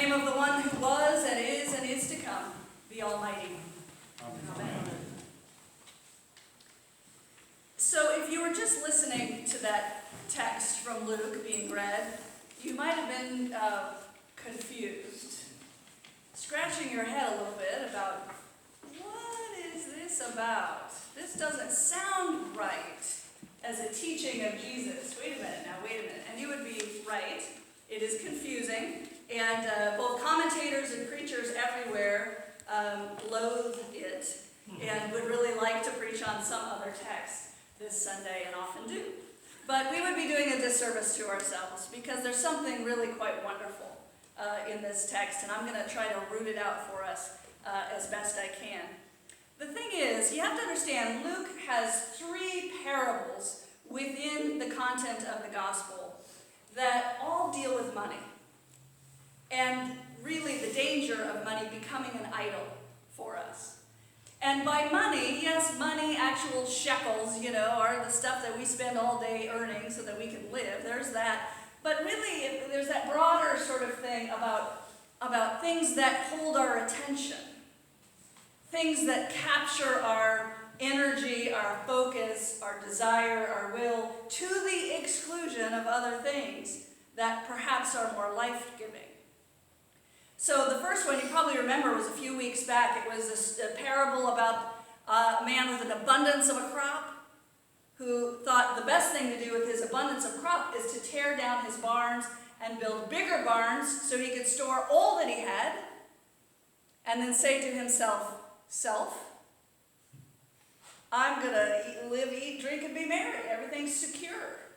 name of the one who was and is to come, the Almighty. Amen. So if you were just listening to that text from Luke being read, you might have been confused, scratching your head a little bit about, what is this about? This doesn't sound right as a teaching of Jesus. Wait a minute. And you would be right. It is confusing, and both commentators and preachers everywhere loathe it and would really like to preach on some other text this Sunday, and often do. But we would be doing a disservice to ourselves, because there's something really quite wonderful in this text, and I'm going to try to root it out for us as best I can. The thing is, you have to understand, Luke has 3 parables within the content of the gospel that all deal with money, and really the danger of money becoming an idol for us. And by money, yes, money, actual shekels, are the stuff that we spend all day earning so that we can live. There's that. But really, there's that broader sort of thing about things that hold our attention, things that capture our energy, our focus, our desire, our will, to the exclusion of other things that perhaps are more life-giving. So the first one you probably remember was a few weeks back. It was a parable about a man with an abundance of a crop who thought the best thing to do with his abundance of crop is to tear down his barns and build bigger barns so he could store all that he had, and then say to himself, "Self, I'm going to live, eat, drink, and be merry. Everything's secure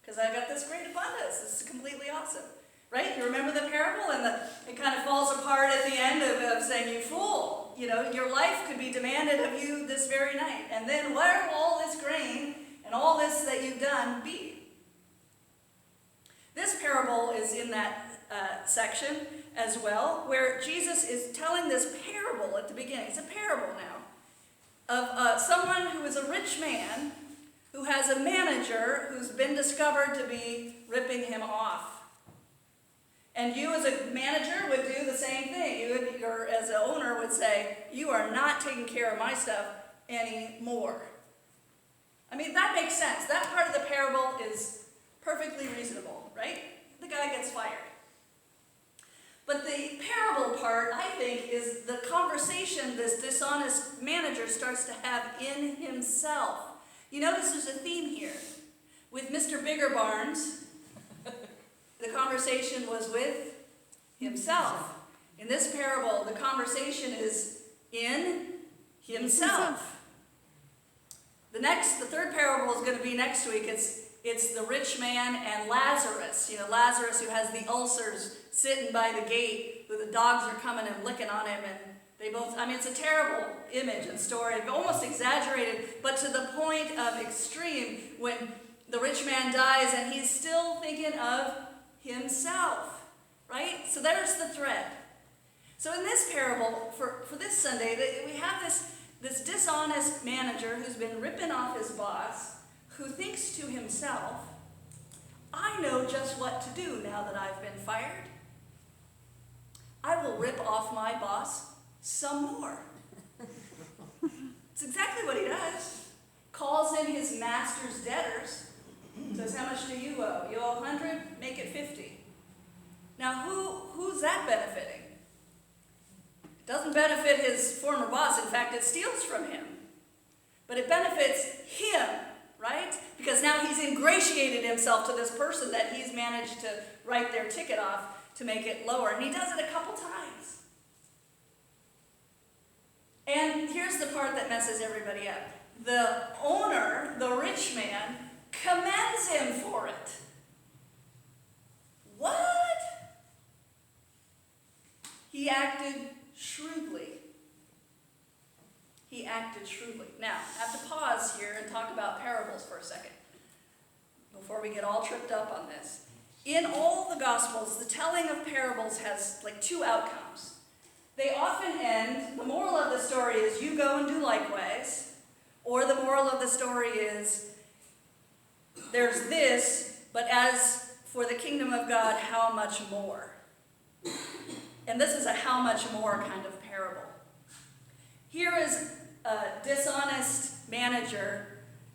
because I got this great abundance. This is completely awesome." Right? You remember the parable? And it kind of falls apart at the end of saying, "You fool, your life could be demanded of you this very night. And then where will all this grain and all this that you've done be?" This parable is in that section as well, where Jesus is telling this parable at the beginning. It's a parable now of someone who is a rich man who has a manager who's been discovered to be ripping him off. And you as a manager would do the same thing. You as an owner would say, "You are not taking care of my stuff anymore." I mean, that makes sense. That part of the parable is perfectly reasonable, right? The guy gets fired. But the parable part, I think, is the conversation this dishonest manager starts to have in himself. You notice there's a theme here. With Mr. Bigger Barns, the conversation was with himself. In this parable, the conversation is in himself. The third parable is going to be next week. It's the rich man and Lazarus. Lazarus who has the ulcers sitting by the gate, who the dogs are coming and licking on him, and they both, it's a terrible image and story, almost exaggerated, but to the point of extreme, when the rich man dies and he's still thinking of himself, right? So there's the thread. So in this parable, for this Sunday, we have this dishonest manager who's been ripping off his boss, who thinks to himself, "I know just what to do now that I've been fired. I will rip off my boss some more." It's exactly what he does. Calls in his master's debtors. Says, "How much do you owe? You owe 100? Make it 50. Now, who's that benefiting? It doesn't benefit his former boss. In fact, it steals from him. But it benefits him, right? Because now he's ingratiated himself to this person that he's managed to write their ticket off to make it lower. And he does it a couple times. And here's the part that messes everybody up. The owner, the rich man, commends him for it. What? He acted shrewdly. Now, I have to pause here and talk about parables for a second before we get all tripped up on this. In all the Gospels, the telling of parables has 2 outcomes. They often end, the moral of the story is, "You go and do likewise," or the moral of the story is, "There's this, but as for the kingdom of God, how much more?" And this is a how much more kind of parable. Here is a dishonest manager.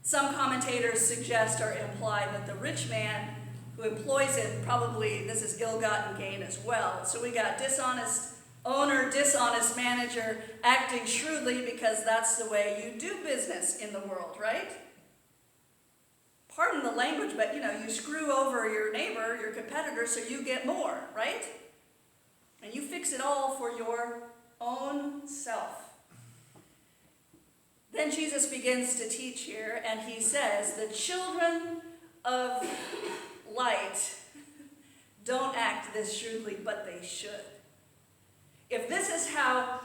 Some commentators suggest or imply that the rich man who employs him, probably this is ill-gotten gain as well. So we got dishonest owner, dishonest manager, acting shrewdly because that's the way you do business in the world, right? Pardon the language, but you screw over your neighbor, your competitor, so you get more, right? And you fix it all for your own self. Then Jesus begins to teach here, and he says, the children of light don't act this shrewdly, but they should. If this is how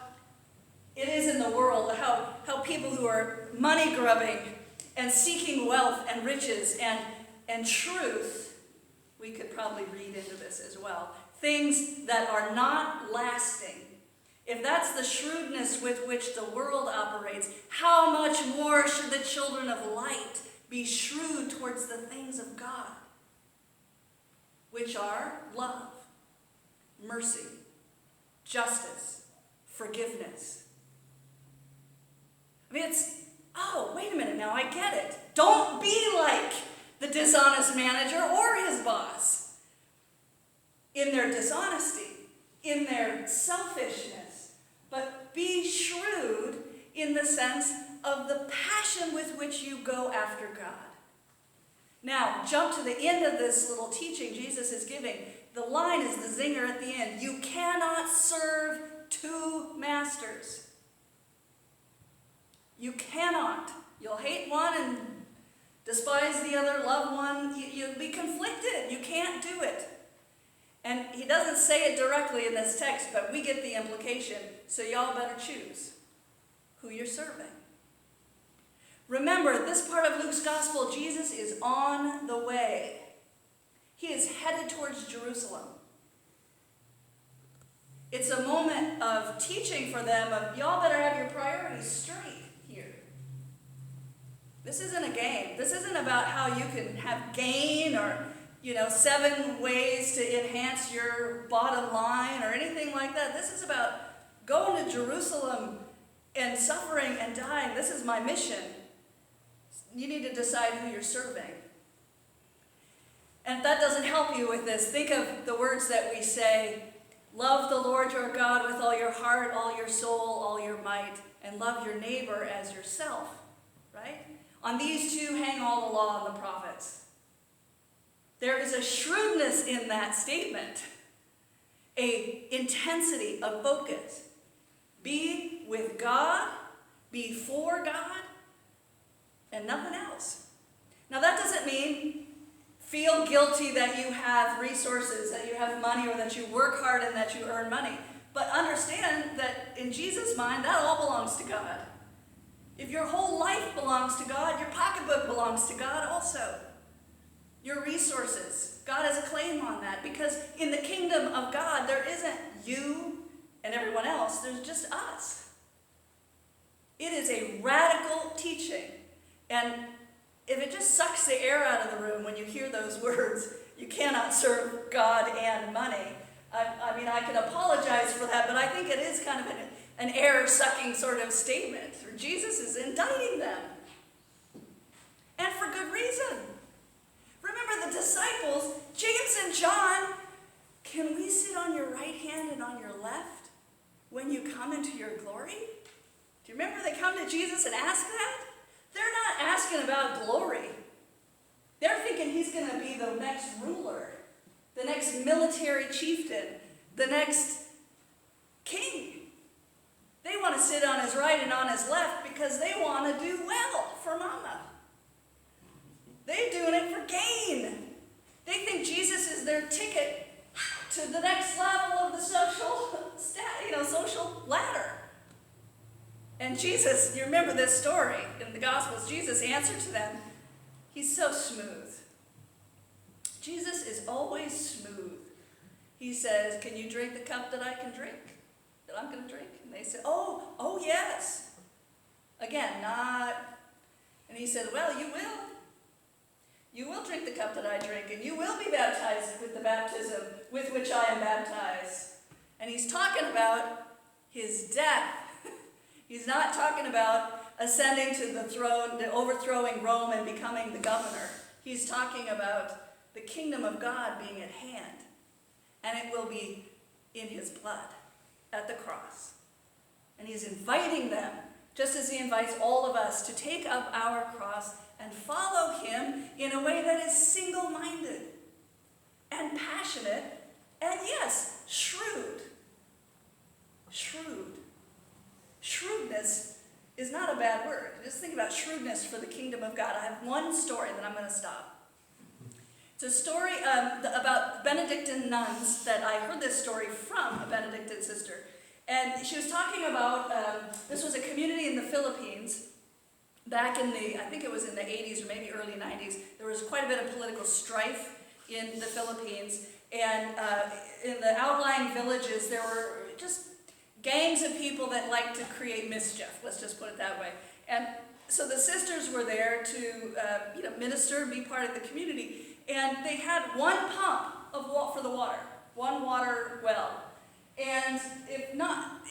it is in the world, how people who are money grubbing and seeking wealth and riches and truth, we could probably read into this as well. Things that are not lasting. If that's the shrewdness with which the world operates, how much more should the children of light be shrewd towards the things of God, which are love, mercy, justice, forgiveness. I mean, wait a minute now, I get it. Don't be like the dishonest manager or his boss in their dishonesty, in their selfishness, but be shrewd in the sense of the passion with which you go after God. Now, jump to the end of this little teaching Jesus is giving. The line is the zinger at the end. You cannot serve two masters. You cannot. You'll hate one and despise the other, love one. You'll be conflicted. You can't do it. And he doesn't say it directly in this text, but we get the implication. So y'all better choose who you're serving. Remember, this part of Luke's gospel, Jesus is on the way. He is headed towards Jerusalem. It's a moment of teaching for them of, y'all better have your priorities straight here. This isn't a game. This isn't about how you can have gain or, 7 ways to enhance your bottom line or anything like that. This is about going to Jerusalem and suffering and dying. This is my mission. You need to decide who you're serving. And if that doesn't help you with this, think of the words that we say, love the Lord your God with all your heart, all your soul, all your might, and love your neighbor as yourself, right? On these two hang all the law and the prophets. There is a shrewdness in that statement, a intensity of focus. Be with God, be for God, and nothing else. Now that doesn't mean feel guilty that you have resources, that you have money, or that you work hard and that you earn money. But understand that in Jesus' mind, that all belongs to God. If your whole life belongs to God, your pocketbook belongs to God also. Your resources, God has a claim on that, because in the kingdom of God, there isn't you and everyone else, there's just us. It is a radical teaching. And if it just sucks the air out of the room when you hear those words, you cannot serve God and money. I mean, I can apologize for that, but I think it is kind of an air-sucking sort of statement. Jesus is indicting them. And for good reason. Remember the disciples, James and John, can we sit on your right hand and on your left when you come into your glory? Do you remember they come to Jesus and ask that? They're not asking about glory. They're thinking he's going to be the next ruler, the next military chieftain, the next king. They want to sit on his right and on his left because they want to do well for mama. They're doing it for gain. They think Jesus is their ticket to the next level of the social ladder. And Jesus, you remember this story in the Gospels, Jesus answered to them. He's so smooth. Jesus is always smooth. He says, can you drink the cup that I can drink? That I'm going to drink? And they said, oh yes. Again, not. And he said, well, you will. You will drink the cup that I drink, and you will be baptized with the baptism with which I am baptized. And he's talking about his death. He's not talking about ascending to the throne, overthrowing Rome and becoming the governor. He's talking about the kingdom of God being at hand. And it will be in his blood at the cross. And he's inviting them, just as he invites all of us, to take up our cross and follow him in a way that is single-minded and passionate and, yes, shrewd. Shrewd. Shrewdness is not a bad word. Just think about shrewdness for the kingdom of God. I have one story, then I'm going to stop. It's a story about Benedictine nuns that I heard this story from a Benedictine sister. And she was talking about, this was a community in the Philippines back in the, I think it was in the 80s or maybe early 90s. There was quite a bit of political strife in the Philippines. And in the outlying villages, there were just gangs of people that liked to create mischief, let's just put it that way. And so the sisters were there to minister, be part of the community. And they had one pump for the water, one water well. And if not,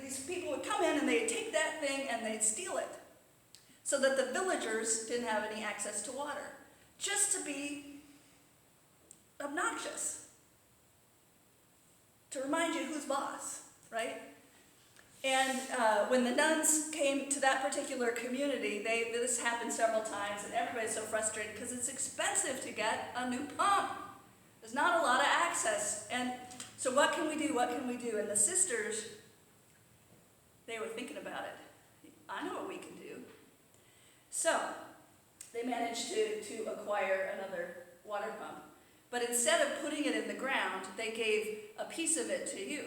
these people would come in and they'd take that thing and they'd steal it, so that the villagers didn't have any access to water, just to be obnoxious, to remind you who's boss, right? And when the nuns came to that particular community, this happened several times, and everybody's so frustrated because it's expensive to get a new pump. There's not a lot of access. And so what can we do? What can we do? And the sisters, they were thinking about it. I know what we can do. So they managed to acquire another water pump. But instead of putting it in the ground, they gave a piece of it to you,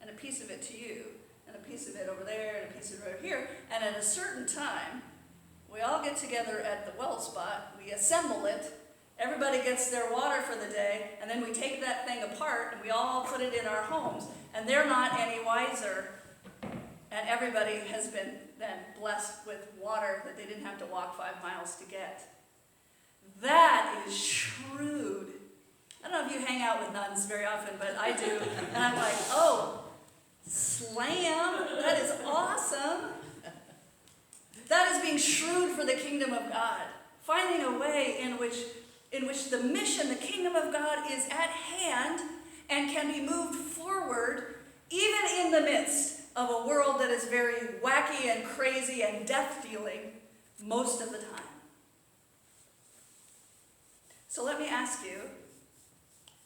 and a piece of it to you, and a piece of it over there, and a piece of it over here. And at a certain time, we all get together at the well spot, we assemble it, everybody gets their water for the day, and then we take that thing apart, and we all put it in our homes. And they're not any wiser. And everybody has been then blessed with water that they didn't have to walk 5 miles to get. That is shrewd. I don't know if you hang out with nuns very often, but I do. And I'm like, oh, slam, that is awesome. That is being shrewd for the kingdom of God. Finding a way in which the mission, the kingdom of God, is at hand and can be moved forward even in the midst of a world that is very wacky and crazy and death-dealing most of the time. So let me ask you,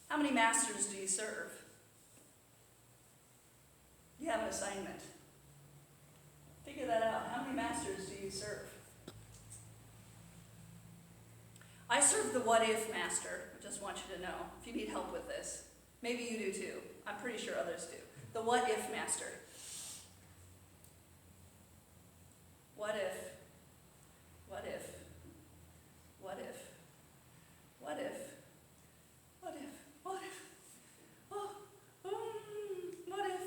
how many masters do you serve? You have an assignment. Figure that out. How many masters do you serve? I serve the what-if master. I just want you to know, if you need help with this. Maybe you do too. I'm pretty sure others do. The what-if master. What if? What if? What if? What if? What if? What if? Oh, what if?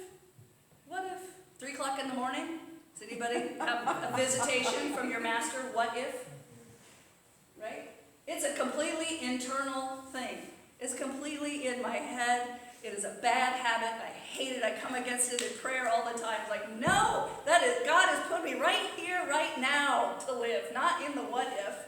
What if? 3 o'clock in the morning? Does anybody have a visitation from your master? What if? Right? It's a completely internal thing. It's completely in my head. It is a bad habit. I hate it. I come against it in prayer all the time. It's like, no, God has put me right here, right now to live, not in the what if.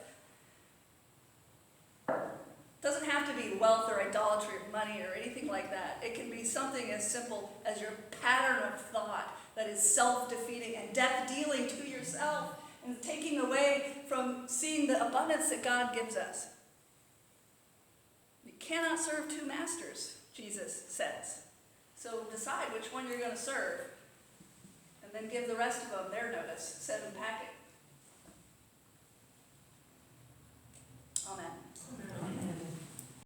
It doesn't have to be wealth or idolatry or money or anything like that. It can be something as simple as your pattern of thought that is self-defeating and death-dealing to yourself and taking away from seeing the abundance that God gives us. You cannot serve 2 masters, Jesus says. So decide which one you're going to serve, and then give the rest of them their notice. Send them packing. Amen.